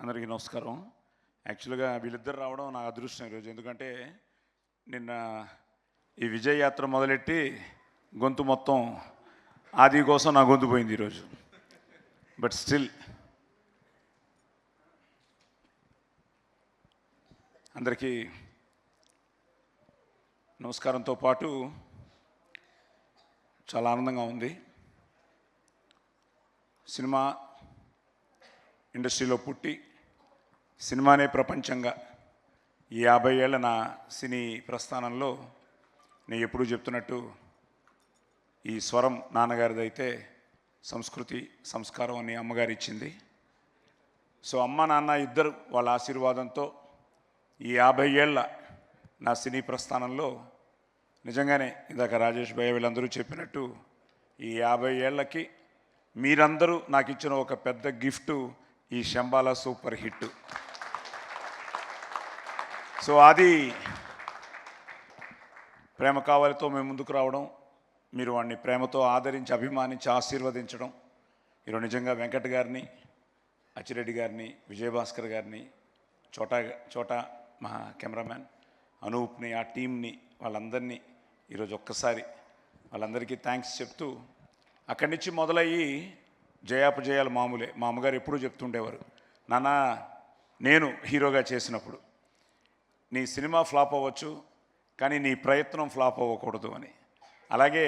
అందరికీ నమస్కారం. యాక్చువల్గా వీళ్ళిద్దరు రావడం నా అదృష్టం ఈరోజు. ఎందుకంటే నిన్న ఈ విజయ యాత్ర మొదలెట్టి గొంతు మొత్తం ఆది కోసం నా గొంతు పోయింది ఈరోజు. బట్ స్టిల్ అందరికీ నమస్కారంతో పాటు చాలా ఆనందంగా ఉంది. సినిమా ఇండస్ట్రీలో పుట్టి సినిమానే ప్రపంచంగా ఈ 50 ఏళ్ళ నా సినీ ప్రస్థానంలో నేను ఎప్పుడూ చెప్తున్నట్టు ఈ స్వరం నాన్నగారిదైతే సంస్కృతి సంస్కారం అని అమ్మగారు ఇచ్చింది. సో అమ్మ నాన్న ఇద్దరు వాళ్ళ ఆశీర్వాదంతో ఈ 50 ఏళ్ళ నా సినీ ప్రస్థానంలో నిజంగానే ఇందాక రాజేష్ భయ్య వీళ్ళందరూ చెప్పినట్టు ఈ 50 ఏళ్ళకి మీరందరూ నాకు ఇచ్చిన ఒక పెద్ద గిఫ్టు ఈ శంబాలా సూపర్ హిట్. సో అది ప్రేమ కావాలితో మేము ముందుకు రావడం, మీరు వాడిని ప్రేమతో ఆదరించి అభిమానించి ఆశీర్వదించడం, ఈరోజు నిజంగా వెంకట్ గారిని, అచ్చిరెడ్డి గారిని, విజయభాస్కర్ గారిని, చోటా మా కెమెరామ్యాన్ అనూప్ని, ఆ టీంని, వాళ్ళందరినీ ఈరోజు ఒక్కసారి వాళ్ళందరికీ థ్యాంక్స్ చెప్తూ, అక్కడి నుంచి మొదలయ్యి జయాపజయాలు మామూలే. మా అమ్మగారు ఎప్పుడూ చెప్తుండేవారు, నాన్న నేను హీరోగా చేసినప్పుడు నీ సినిమా ఫ్లాప్ అవ్వచ్చు కానీ నీ ప్రయత్నం ఫ్లాప్ అవ్వకూడదు అని. అలాగే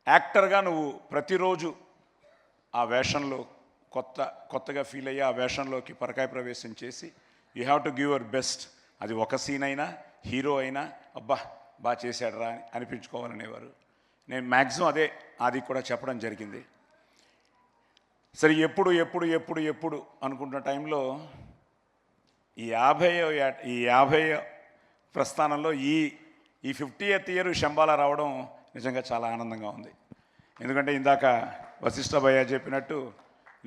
యాక్టర్గా నువ్వు ప్రతిరోజు ఆ వేషంలో కొత్తగా ఫీల్ అయ్యి ఆ వేషంలోకి పరకాయ ప్రవేశం చేసి you have to give your best. అది ఒక సీన్ అయినా హీరో అయినా అబ్బా బాగా చేశాడరా అని అనిపించుకోవాలనేవారు. నేను మ్యాక్సిమం అదే అది కూడా చెప్పడం జరిగింది. సరే ఎప్పుడు అనుకుంటున్న టైంలో ఈ 50 ప్రస్థానంలో ఈ 50th ఇయర్ శంబాలా రావడం నిజంగా చాలా ఆనందంగా ఉంది. ఎందుకంటే ఇందాక వశిష్ఠ భయ్య చెప్పినట్టు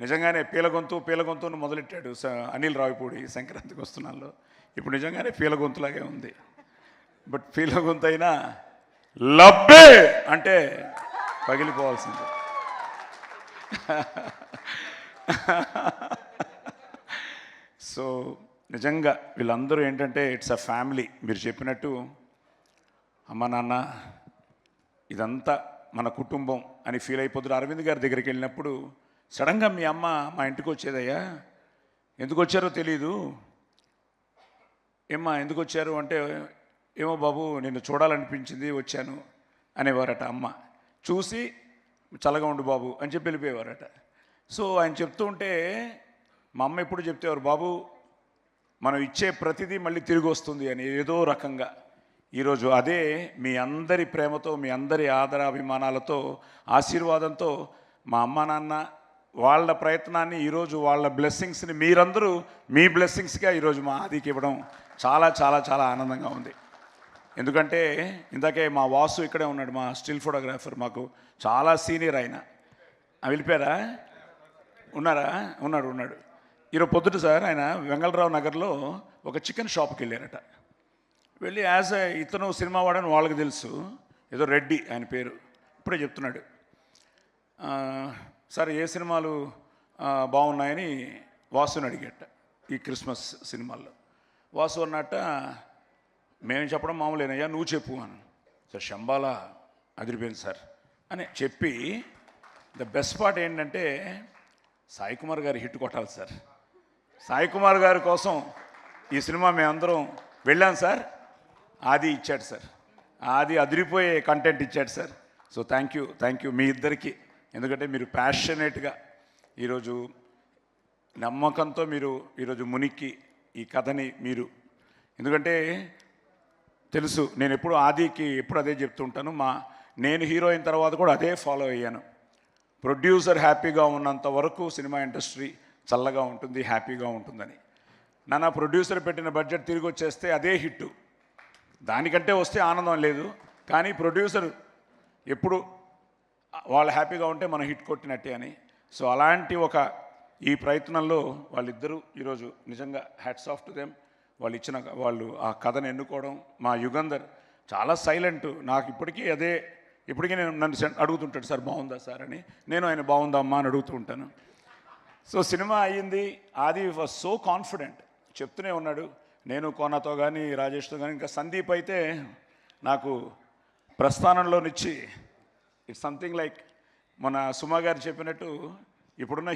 నిజంగానే పీలగొంతును మొదలెట్టాడు అనిల్ రావిపూడి సంక్రాంతికి వస్తున్నాల్లో. ఇప్పుడు నిజంగానే పీలగొంతులాగే ఉంది. బట్ పీలగొంతు అయినా లబ్బే అంటే పగిలిపోవాల్సిందే. సో నిజంగా వీళ్ళందరూ ఏంటంటే ఇట్స్ అ ఫ్యామిలీ. మీరు చెప్పినట్టు అమ్మ నాన్న ఇదంతా మన కుటుంబం అని ఫీల్ అయిపోతున్నారు. అరవింద్ గారి దగ్గరికి వెళ్ళినప్పుడు సడన్గా మీ అమ్మ మా ఇంటికి వచ్చేదయ్యా, ఎందుకు వచ్చారో తెలీదు, ఏమ్మా ఎందుకు వచ్చారు అంటే, ఏమో బాబు నిన్ను చూడాలనిపించింది వచ్చాను అనేవారట. అమ్మ చూసి చల్లగా ఉండు బాబు అని చెప్పి వెళ్ళిపోయేవారట. సో ఆయన చెప్తూ ఉంటే మా అమ్మ ఎప్పుడు చెప్తేవారు, బాబు మనం ఇచ్చే ప్రతిదీ మళ్ళీ తిరిగి వస్తుంది అని. ఏదో రకంగా ఈరోజు అదే మీ అందరి ప్రేమతో, మీ అందరి ఆదరాభిమానాలతో, ఆశీర్వాదంతో మా అమ్మ నాన్న వాళ్ళ ప్రయత్నాన్ని ఈరోజు వాళ్ళ బ్లెస్సింగ్స్ని మీరందరూ మీ బ్లెస్సింగ్స్గా ఈరోజు మా ఆదికి ఇవ్వడం చాలా చాలా చాలా ఆనందంగా ఉంది. ఎందుకంటే ఇందాకే మా వాసు ఇక్కడే ఉన్నాడు, మా స్టిల్ ఫోటోగ్రాఫర్, మాకు చాలా సీనియర్ ఆయన. వెళ్ళిపోయారా? ఉన్నాడు. ఈరోజు పొద్దుట సార్ ఆయన వెంగళరావు నగర్లో ఒక చికెన్ షాప్కి వెళ్ళారట. వెళ్ళి ఇతను సినిమా వాడని వాళ్ళకి తెలుసు, ఏదో రెడ్డి ఆయన పేరు. ఇప్పుడే చెప్తున్నాడు, సార్ ఏ సినిమాలు బాగున్నాయని వాసుని అడిగట ఈ క్రిస్మస్ సినిమాల్లో. వాసు అన్నట్ట, మేము చెప్పడం మామూలేనయ్యా నువ్వు చెప్పు అని. సార్ శంబాలా అదిరిపోయింది సార్ అని చెప్పి, ద బెస్ట్ పార్ట్ ఏంటంటే సాయి కుమార్ గారు హిట్ కొట్టాలి సార్. సాయి కుమార్ గారి కోసం ఈ సినిమా మేమందరం వెళ్ళాం సార్. ఆది ఇచ్చాడు సార్, ఆది అదిరిపోయే కంటెంట్ ఇచ్చాడు సార్. సో థ్యాంక్ యూ మీ ఇద్దరికి. ఎందుకంటే మీరు ప్యాషనేట్గా ఈరోజు నమ్మకంతో మీరు ఈరోజు మునిక్కి ఈ కథని మీరు, ఎందుకంటే తెలుసు నేను ఎప్పుడు ఆదికి ఎప్పుడు అదే చెప్తుంటాను, నేను హీరో అయిన తర్వాత కూడా అదే ఫాలో అయ్యాను. ప్రొడ్యూసర్ హ్యాపీగా ఉన్నంత వరకు సినిమా ఇండస్ట్రీ చల్లగా ఉంటుంది, హ్యాపీగా ఉంటుందని. నా ప్రొడ్యూసర్ పెట్టిన బడ్జెట్ తిరిగి వచ్చేస్తే అదే హిట్, దానికంటే వస్తే ఆనందం లేదు. కానీ ప్రొడ్యూసర్ ఎప్పుడు వాళ్ళు హ్యాపీగా ఉంటే మనం హిట్ కొట్టినట్టే అని. సో అలాంటి ఈ ప్రయత్నంలో వాళ్ళిద్దరూ ఈరోజు నిజంగా హ్యాట్స్ ఆఫ్ టు దెమ్. వాళ్ళు ఆ కథను ఎన్నుకోవడం. మా యుగంధర్ చాలా సైలెంట్, నాకు ఇప్పటికీ నన్ను అడుగుతుంటాడు, సార్ బాగుందా సార్ అని. నేను ఆయన బాగుందా అమ్మా అని అడుగుతూ ఉంటాను. సో సినిమా అయ్యింది. ఆది వాజ్ సో కాన్ఫిడెంట్, చెప్తూనే ఉన్నాడు. నేను కోనతో కానీ రాజేష్తో కానీ, ఇంకా సందీప్ అయితే నాకు ప్రస్థానంలోనిచ్చి ఇట్స్ సంథింగ్ లైక్ మన సుమా గారు చెప్పినట్టు ఇప్పుడున్న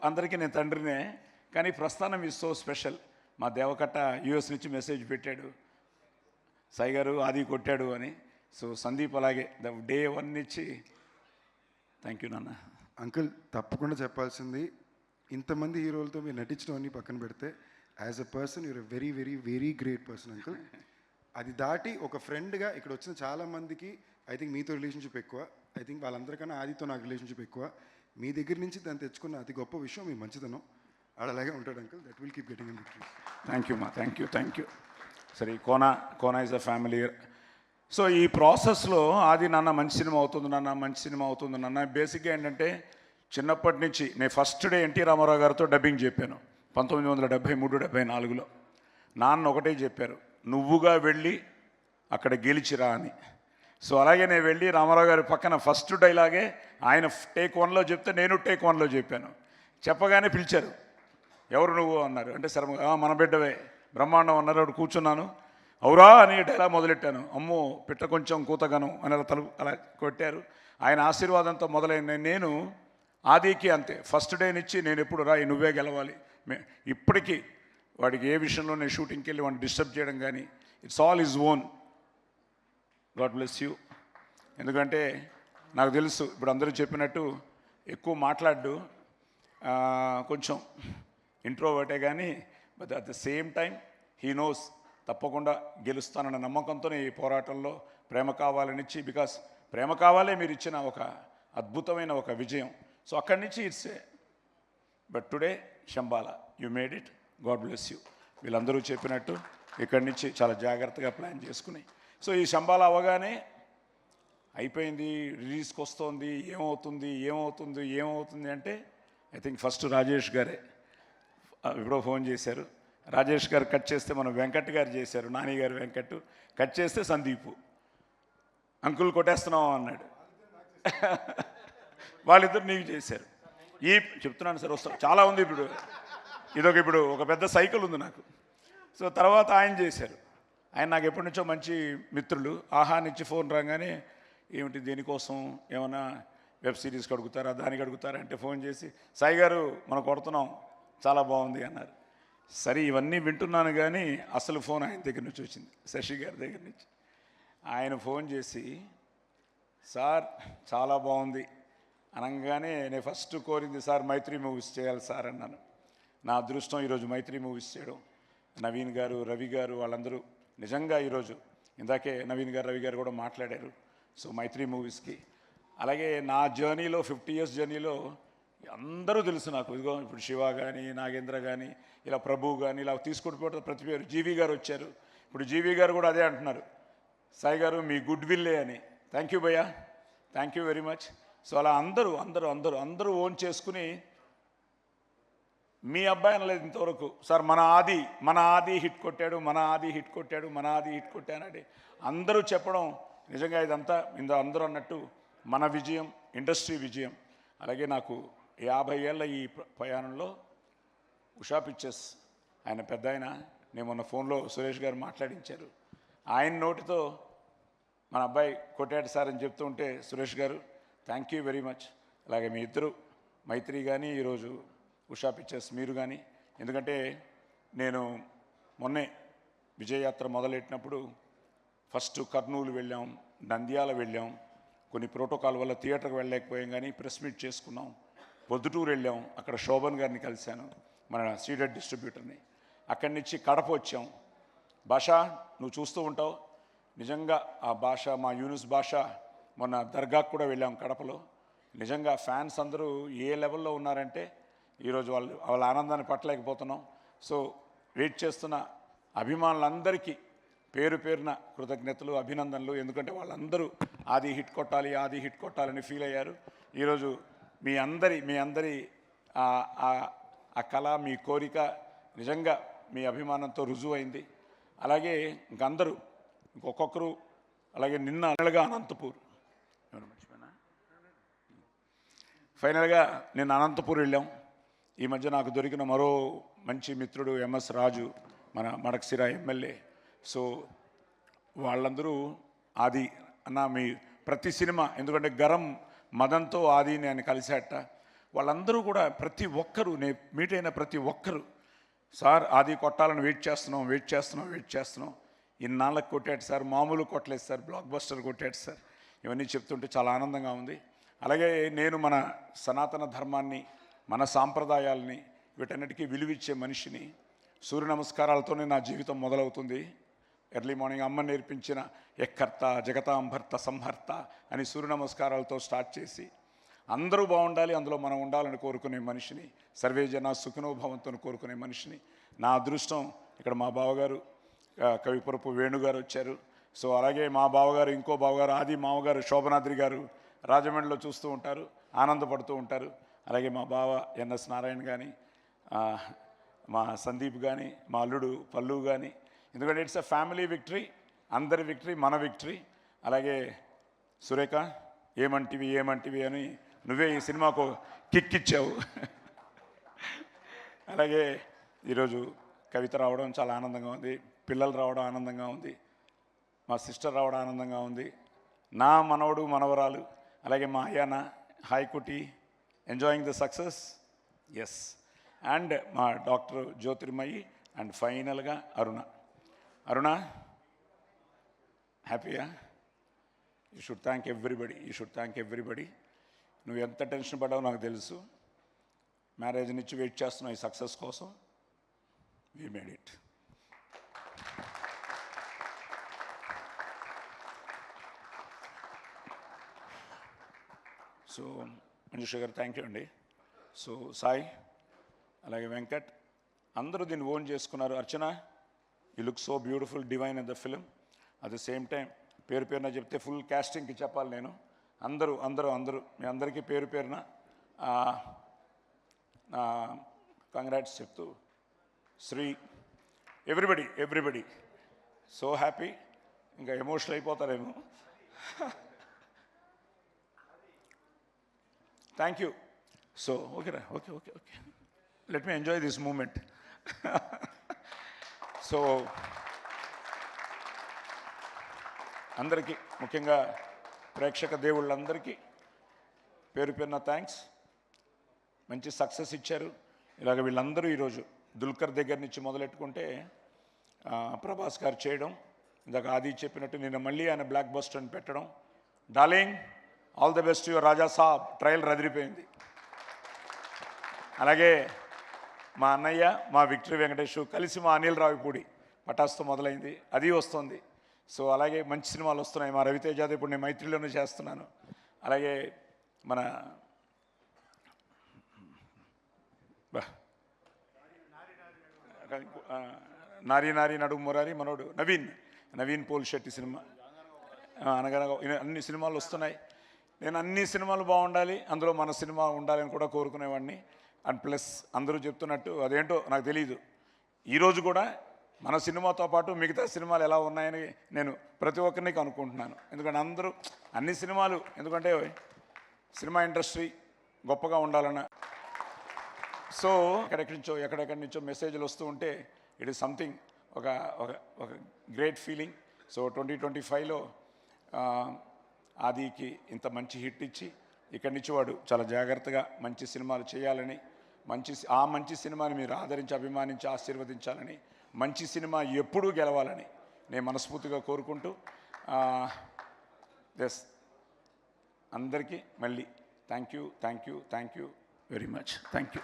అందరికీ నేను తండ్రినే, కానీ ప్రస్థానం ఈజ్ సో స్పెషల్. మా దేవకట్ట యూఎస్ నుంచి మెసేజ్ పెట్టాడు, సాయి గారు ఆది కొట్టాడు అని. సో సందీప్ అలాగే డే 1 నుంచి థ్యాంక్ యూ నాన్న. అంకుల్ తప్పకుండా చెప్పాల్సింది, ఇంతమంది హీరోలతో మీరు నటించడం అన్ని పక్కన పెడితే as a person you're a very very very great person uncle. అది దాటి ఒక ఫ్రెండ్గా ఇక్కడ వచ్చిన చాలామందికి ఐ థింక్ మీతో రిలేషన్షిప్ ఎక్కువ, ఐ థింక్ వాళ్ళందరికన్నా ఆదితో నాకు రిలేషన్షిప్ ఎక్కువ. మీ దగ్గర నుంచి దాన్ని తెచ్చుకున్న అతి గొప్ప విషయం మీ మంచితనం. అలాగే ఉంటాడు uncle. That will keep getting in victories. Thank you మా, థ్యాంక్ యూ. సరే కోన ఈజ్ అ ఫ్యామిలీ. సో ఈ ప్రాసెస్లో ఆది నాన్న మంచి సినిమా అవుతుంది నాన్న. బేసిక్గా ఏంటంటే చిన్నప్పటి నుంచి నేను ఫస్ట్ డే ఎన్టీ రామారావు గారితో డబ్బింగ్ చెప్పాను 1973-74లో. నాన్న ఒకటే చెప్పారు, నువ్వుగా వెళ్ళి అక్కడ గెలిచిరా అని. సో అలాగే నేను వెళ్ళి రామారావు గారి పక్కన ఫస్ట్ డైలాగే ఆయన టేక్ 1లో చెప్తే నేను టేక్ 1లో చెప్పాను. చెప్పగానే పిలిచారు, ఎవరు నువ్వు అన్నారు. అంటే సరే మన బిడ్డవే బ్రహ్మాండం అన్నారు. అప్పుడు కూర్చున్నాను, అవురా అని డైలాగ్ మొదలెట్టాను. అమ్మో పిట్ట కొంచెం కూతగను అని అలా కొట్టారు. ఆయన ఆశీర్వాదంతో మొదలైన నేను ఆదికి అంతే, ఫస్ట్ డే నుంచి నేను ఎప్పుడు రాయి నువ్వే గెలవాలి. ఇప్పటికీ వాడికి ఏ విషయంలో నేను షూటింగ్కి వెళ్ళి వాడిని డిస్టర్బ్ చేయడం కానీ, it's all is own. God bless you. ఎందుకంటే నాకు తెలుసు ఇప్పుడు అందరూ చెప్పినట్టు ఎక్కువ మాట్లాడు, కొంచెం ఇంట్రోవర్టే, కానీ but at the same time he knows తప్పకుండా గెలుస్తానన్న నమ్మకంతోనే ఈ పోరాటంలో ప్రేమ కావాలనిచ్చి, బికాస్ ప్రేమ కావాలే మీరు ఇచ్చిన ఒక అద్భుతమైన ఒక విజయం. సో అక్కడి నుంచి it's but today Shambhala you made it. God bless you. వీళ్ళందరూ చెప్పినట్టు ఇక్కడి నుంచి చాలా జాగ్రత్తగా ప్లాన్ చేసుకుని, సో ఈ శంబాల అవ్వగానే అయిపోయింది, రిలీజ్కి వస్తుంది, ఏమవుతుంది అంటే ఐ థింక్ ఫస్ట్ రాజేష్ గారే ఎప్పుడో ఫోన్ చేశారు. రాజేష్ గారు కట్ చేస్తే మనం వెంకట్ గారు చేశారు, నాని గారు వెంకట్ కట్ చేస్తే సందీపు అంకుల్ కొట్టేస్తున్నాం అన్నాడు. వాళ్ళిద్దరు నీకు చేశారు. చెప్తున్నాను సార్, వస్తాం చాలా ఉంది ఇప్పుడు. ఇప్పుడు ఒక పెద్ద సైకిల్ ఉంది నాకు. సో తర్వాత ఆయన చేశారు. ఆయన నాకు ఎప్పటి నుంచో మంచి మిత్రులు. ఆహా నుంచి ఫోన్ రాగానే ఏమిటి దేనికోసం, ఏమైనా వెబ్ సిరీస్కి అడుగుతారా దానికి అడుగుతారా అంటే ఫోన్ చేసి సాయి గారు మనం కొడుతున్నాం చాలా బాగుంది అన్నారు. సరే ఇవన్నీ వింటున్నాను, కానీ అసలు ఫోన్ ఆయన దగ్గర నుంచి వచ్చింది, శశి గారి దగ్గర నుంచి. ఆయన ఫోన్ చేసి సార్ చాలా బాగుంది అనగానే నేను ఫస్ట్ కోరింది సార్ మైత్రి మూవీస్ చేయాలి సార్ అన్నాను. నా అదృష్టం ఈరోజు మైత్రి మూవీస్ చేయడం. నవీన్ గారు, రవి గారు వాళ్ళందరూ నిజంగా ఈరోజు ఇందాకే నవీన్ గారు, రవి గారు కూడా మాట్లాడారు. సో మైత్రి మూవీస్కి అలాగే నా జర్నీలో 50 years జర్నీలో అందరూ తెలుసు నాకు. ఇదిగో ఇప్పుడు శివ కానీ, నాగేంద్ర కానీ, ఇలా ప్రభు కానీ, ఇలా తీసుకుంటూ పోతే ప్రతి పేరు. జీవి గారు వచ్చారు. ఇప్పుడు జీవి గారు కూడా అదే అంటున్నారు, సాయి గారు మీ గుడ్ విల్లే అని. థ్యాంక్ యూ భయ్యా, thank you very much. So అలా అందరూ ఓన్ చేసుకుని మీ అబ్బాయి అనలేదు ఇంతవరకు, సార్ మన ఆది హిట్ కొట్టానండి అందరూ చెప్పడం. నిజంగా ఇదంతా అందరూ అన్నట్టు మన విజయం, ఇండస్ట్రీ విజయం. అలాగే నాకు 50 ఏళ్ళ ఈ ప్రయాణంలో ఉషా పిక్చర్స్ ఆయన పెద్ద ఆయన, నేను మొన్న ఫోన్లో సురేష్ గారు మాట్లాడించారు. ఆయన నోటితో మన అబ్బాయి కొట్టాడు సార్ అని చెప్తూ ఉంటే సురేష్ గారు థ్యాంక్ యూ వెరీ మచ్. అలాగే మీ ఇద్దరు మైత్రి కానీ, ఈరోజు ఉషా పిక్చర్స్ మీరు కానీ. ఎందుకంటే నేను మొన్నే విజయయాత్ర మొదలెట్టినప్పుడు ఫస్ట్ కర్నూలు వెళ్ళాం, నంద్యాల వెళ్ళాం. కొన్ని ప్రోటోకాల్ వల్ల థియేటర్కి వెళ్ళలేకపోయాం, కానీ ప్రెస్ మీట్ చేసుకున్నాం. పొద్దుటూరు వెళ్ళాం, అక్కడ శోభన్ గారిని కలిశాను, మన సీడెడ్ డిస్ట్రిబ్యూటర్ని. అక్కడి నుంచి కడప వచ్చాం. భాష నువ్వు చూస్తూ ఉంటావు, నిజంగా ఆ భాష మా యూనిస్ భాష మొన్న దర్గాకు కూడా వెళ్ళాం కడపలో. నిజంగా ఫ్యాన్స్ అందరూ ఏ లెవెల్లో ఉన్నారంటే ఈరోజు వాళ్ళ ఆనందాన్ని పట్టలేకపోతున్నాం. సో వెయిట్ చేస్తున్న అభిమానులందరికీ పేరు పేరున కృతజ్ఞతలు, అభినందనలు. ఎందుకంటే వాళ్ళందరూ ఆది హిట్ కొట్టాలని ఫీల్ అయ్యారు. ఈరోజు మీ అందరి ఆ కళ, మీ కోరిక నిజంగా మీ అభిమానంతో రుజువైంది. అలాగే ఇంకొకరు అలాగే నిన్నగా అనంతపూర్, ఫైనల్గా నిన్న అనంతపూర్ వెళ్ళాం. ఈ మధ్య నాకు దొరికిన మరో మంచి మిత్రుడు ఎంఎస్ రాజు, మన మడకసిర ఎమ్మెల్యే. సో వాళ్ళందరూ ఆది అన్న మీ ప్రతి సినిమా, ఎందుకంటే గరం మదన్తో ఆది నేను కలిసేట, వాళ్ళందరూ కూడా ప్రతి ఒక్కరూ మీట్ అయిన ప్రతి ఒక్కరు సార్ ఆది కొట్టాలని వెయిట్ చేస్తున్నాం, ఇన్నాళ్ళకి కొట్టాడు సార్, మామూలు కొట్టలేదు సార్, బ్లాక్ బస్టర్ కొట్టాడు సార్, ఇవన్నీ చెప్తుంటే చాలా ఆనందంగా ఉంది. అలాగే నేను మన సనాతన ధర్మాన్ని, మన సాంప్రదాయాల్ని, వీటన్నిటికీ విలువిచ్చే మనిషిని. సూర్య నమస్కారాలతోనే నా జీవితం మొదలవుతుంది. ఎర్లీ మార్నింగ్ అమ్మ నేర్పించిన ఎక్కర్త జగతాంభర్త సంహర్త అని సూర్య నమస్కారాలతో స్టార్ట్ చేసి అందరూ బాగుండాలి, అందులో మనం ఉండాలని కోరుకునే మనిషిని, సర్వే జన సుఖనోభవంతో కోరుకునే మనిషిని. నా అదృష్టం ఇక్కడ మా బావగారు కవిపురపు వేణుగారు వచ్చారు. సో అలాగే మా బావగారు, ఇంకో బావగారు ఆది మామగారు శోభనాద్రి గారు రాజమండ్రిలో చూస్తూ ఉంటారు, ఆనందపడుతూ ఉంటారు. అలాగే మా బావ ఎన్ఎస్ నారాయణ కానీ, మా సందీప్ కానీ, మా అల్లుడు పల్లు కానీ, ఎందుకంటే ఇట్స్ ఎ ఫ్యామిలీ విక్టరీ, అందరి విక్టరీ మన విక్టరీ. అలాగే సురేఖ ఏమంటివి అని నువ్వే ఈ సినిమాకు కిక్ ఇచ్చావు. అలాగే ఈరోజు కవిత రావడం చాలా ఆనందంగా ఉంది, పిల్లలు రావడం ఆనందంగా ఉంది, మా సిస్టర్ రావడం ఆనందంగా ఉంది, నా మనవడు మనవరాలు, అలాగే మా అయ్యాన హాయ్కుటి enjoying the success, yes, and మా డాక్టర్ జ్యోతిర్మయి, అండ్ ఫైనల్గా అరుణ హ్యాపీయా? You should thank everybody. నువ్వు ఎంత టెన్షన్ పడ్డావో నాకు తెలుసు. మ్యారేజ్ నుంచి వెయిట్ చేస్తున్నావు ఈ సక్సెస్ కోసం. We made it. So Manjusha garu thank you అండి. సో సాయి, అలాగే వెంకట్, అందరూ దీన్ని ఓన్ చేసుకున్నారు. Archana, you look so beautiful, divine in the film. At the same time పేరున చెప్తే ఫుల్ క్యాస్టింగ్కి చెప్పాలి నేను. అందరూ మీ అందరికీ పేరున కంగ్రాట్స్ చెప్తూ, శ్రీ ఎవ్రీబడి సో హ్యాపీ. ఇంకా ఎమోషనల్ అయిపోతారేమో. Thank you. సో ఓకేరా, okay, let me enjoy this moment. So అందరికీ, ముఖ్యంగా ప్రేక్షక దేవుళ్ళందరికీ పేరున థ్యాంక్స్. మంచి సక్సెస్ ఇచ్చారు. ఇలాగ వీళ్ళందరూ ఈరోజు దుల్కర్ దగ్గర నుంచి మొదలెట్టుకుంటే ప్రభాస్ గారు చేయడం, ఇందాక ఆది చెప్పినట్టు నిన్న మళ్ళీ ఆయన బ్లాక్ బస్టర్ అని పెట్టడం. Darling, all the best your Raja Saab, trial రదిరిపోయింది. అలాగే మా అన్నయ్య, మా విక్టరీ వెంకటేష్ కలిసి మా అనిల్ రావిపూడి పటాస్తో మొదలైంది, అది వస్తుంది. సో అలాగే మంచి సినిమాలు వస్తున్నాయి. మా రవితేజాది ఇప్పుడు నేను మైత్రిలోనే చేస్తున్నాను. అలాగే మన నారీ నడుము మురారి మనోడు నవీన్ పోల్ శెట్టి సినిమా, అనగనగా అన్ని సినిమాలు వస్తున్నాయి. నేను అన్ని సినిమాలు బాగుండాలి, అందులో మన సినిమా ఉండాలని కూడా కోరుకునేవాడిని. అండ్ ప్లస్ అందరూ చెప్తున్నట్టు అదేంటో నాకు తెలియదు, ఈరోజు కూడా మన సినిమాతో పాటు మిగతా సినిమాలు ఎలా ఉన్నాయని నేను ప్రతి ఒక్కరిని కనుక్కుంటున్నాను. ఎందుకంటే అందరూ అన్ని సినిమాలు, ఎందుకంటే సినిమా ఇండస్ట్రీ గొప్పగా ఉండాలన్న. సో ఎక్కడెక్కడి నుంచో మెసేజ్లు వస్తూ ఉంటే ఇట్ ఈస్ సంథింగ్, ఒక గ్రేట్ ఫీలింగ్. సో 2025లో ఆదికి ఇంత మంచి హిట్ ఇచ్చి ఇక్కడి నుంచి వాడు చాలా జాగ్రత్తగా మంచి సినిమాలు చేయాలని, మంచి సినిమాని మీరు ఆదరించి అభిమానించి ఆశీర్వదించాలని, మంచి సినిమా ఎప్పుడూ గెలవాలని నేను మనస్ఫూర్తిగా కోరుకుంటూ, ఎస్, అందరికీ మళ్ళీ thank you very much. Thank you.